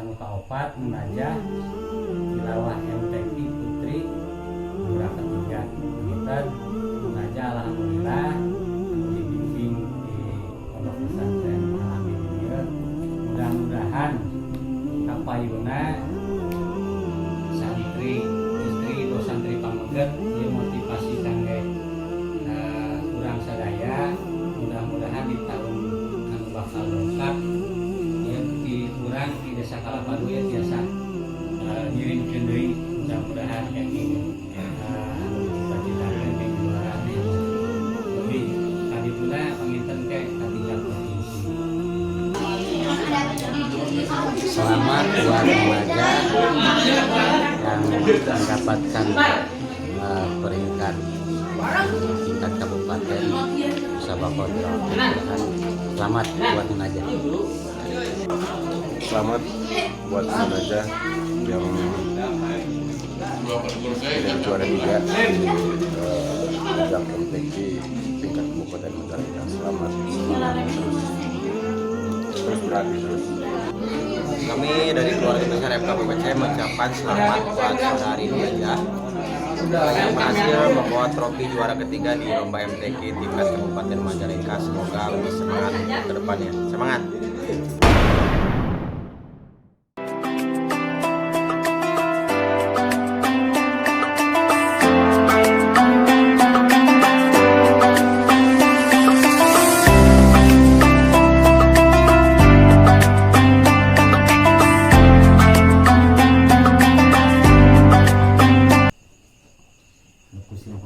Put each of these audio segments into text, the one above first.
anu kaopat munajah tilawah MTQ Putri Lurah ketiga kita munajah alhamdulillah anu dibimbing di pondok pesantren Al-Amin ieu mudah-mudahan kapayuna santri istri atau santri pameget ieu motivasi kangge urang sadaya mudah-mudahan di tahun anu bakal lengkap ya di urang di desa Kalapadu ya biasa ngirimkeun deui mudah-mudahan kayak gini anu dicita-citakeun ke juara lebih tadi pula panginten ke tingkat provinsi. Selamat buat remaja yang mendapatkan peringkat tingkat kabupaten Nusa Bogor. Selamat buat remaja. Selamat buat remaja yang juara 3 di ajang MTQ tingkat kabupaten Majalengka. Selamat terus berlatih terus. Kami dari keluarga besar FKPPC mengucapkan selamat buat saudari remaja yang berhasil membawa trofi juara ketiga di lomba MTQ tingkat Kabupaten Majalengka. Semoga lebih semangat ke depannya. Semangat!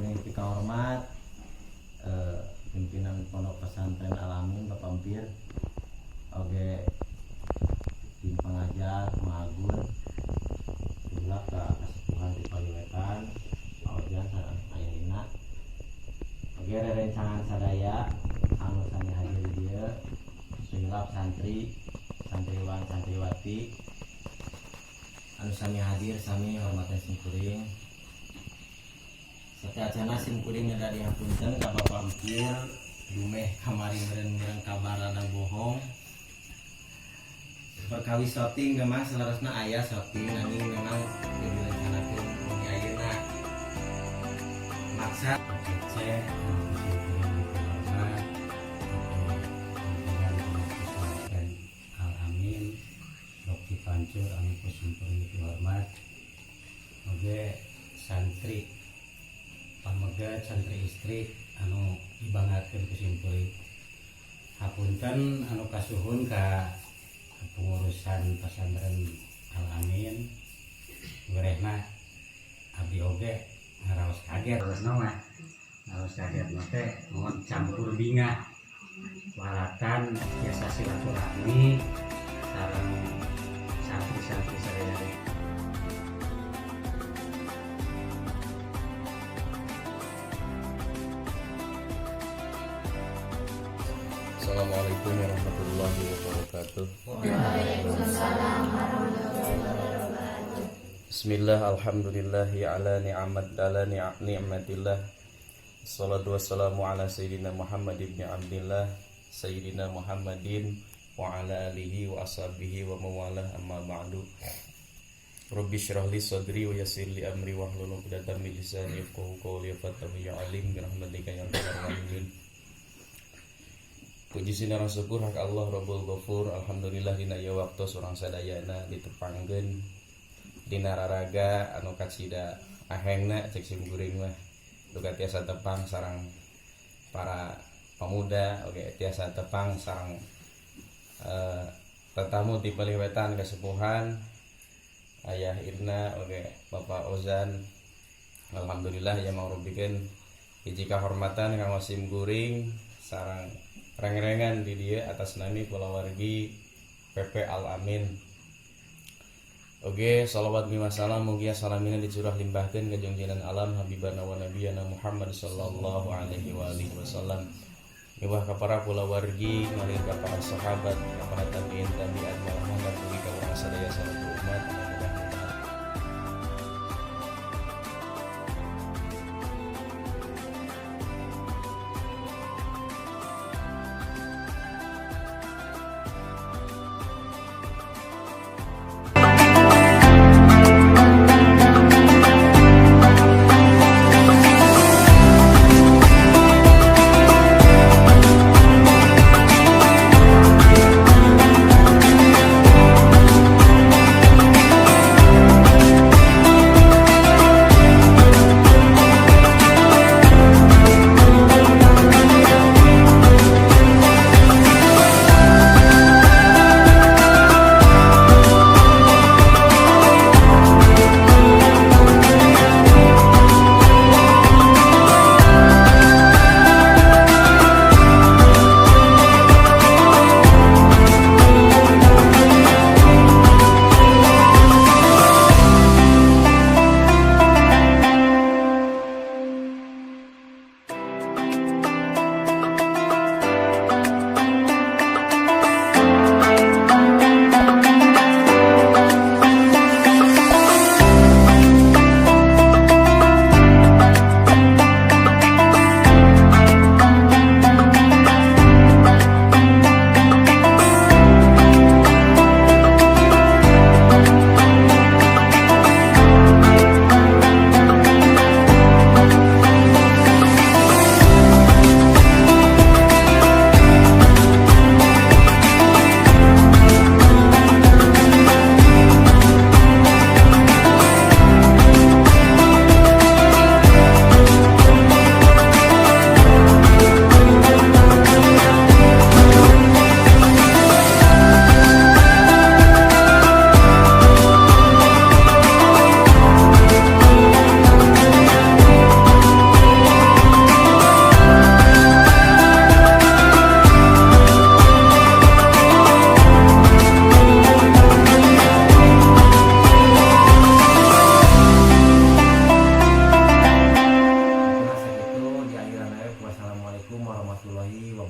Yang kita hormat pimpinan pondok pesantren Al-Amin Bapak Empir, oke tim pengajar Magun, jumlah ke kesepuhan di Paliwetan, Ojan sareng Ayana, oke rerencangan sadaya anu sami hadir dia, segenap santri, santriwan santriwati, anu sami hadir sami hormatan simkuring. Satacana simkuring dari hapunten ka Bapak Empir dumeh kamari meureun kabar rada bohong perkawi shooting mah selarasna aya shooting nanging memang direncanakeun muni ayeuna maksa cece Al-Amin Dokti Pancur anu kusimpuring dihormat oge santri pamegat santri istri anu dibanggakeun ku simpuring hapunten anu kasuhun ka pengurusan pesantren Al-Amin gorehna abdi oge ngaraos kaget terusna mah ngaraos kaget mah teh mohon campur bingah walatan biasa silaturahmi sareng santri-santri sadaya. Assalamualaikum warahmatullahi wabarakatuh. Bismillah, alhamdulillahi ala ni'matillah. Assalatu wassalamu ala sayyidina Muhammad ibn Abdillah, sayyidina Muhammadin wa ala alihi wa ashabihi wa mawalah, amma ba'du. Rabbi syrah li sadri wa yassir li amri wahlul 'uqdatam min lisani yafqahu qawli fattahu ya alim bi rahmatika ya arhamar rahimin. Puji sinarang syukur hak Allah Rabbul Ghafur. Alhamdulillah dina ieu waktu surang sadayana ditepangkeun dina raraga anu kacida ahengna cek simkuring mah duka tiasa tepang sareng para pemuda oge tiasa tepang sareng tetamu ti Paliwetan kasepuhan Ayah Irna oge Bapak Ozan. Alhamdulillah ya mangrubikeun hiji kahormatan kanggo simkuring sareng reng-rengan di dia atas nami kulawargi PP Al-Amin. Oke, salawat bima salam mugia salamina dicurah limbahkeun ka junjungan alam habibana wa nabiyana Muhammad sallallahu alaihi wa alihi wasallam. Miwah ka para kulawargi, ngalih ka para sahabat, ka para tabi'in tabi'at malahan dan mugi ka urang sadaya sareng umat.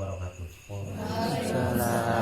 wabarakatuh. Salam.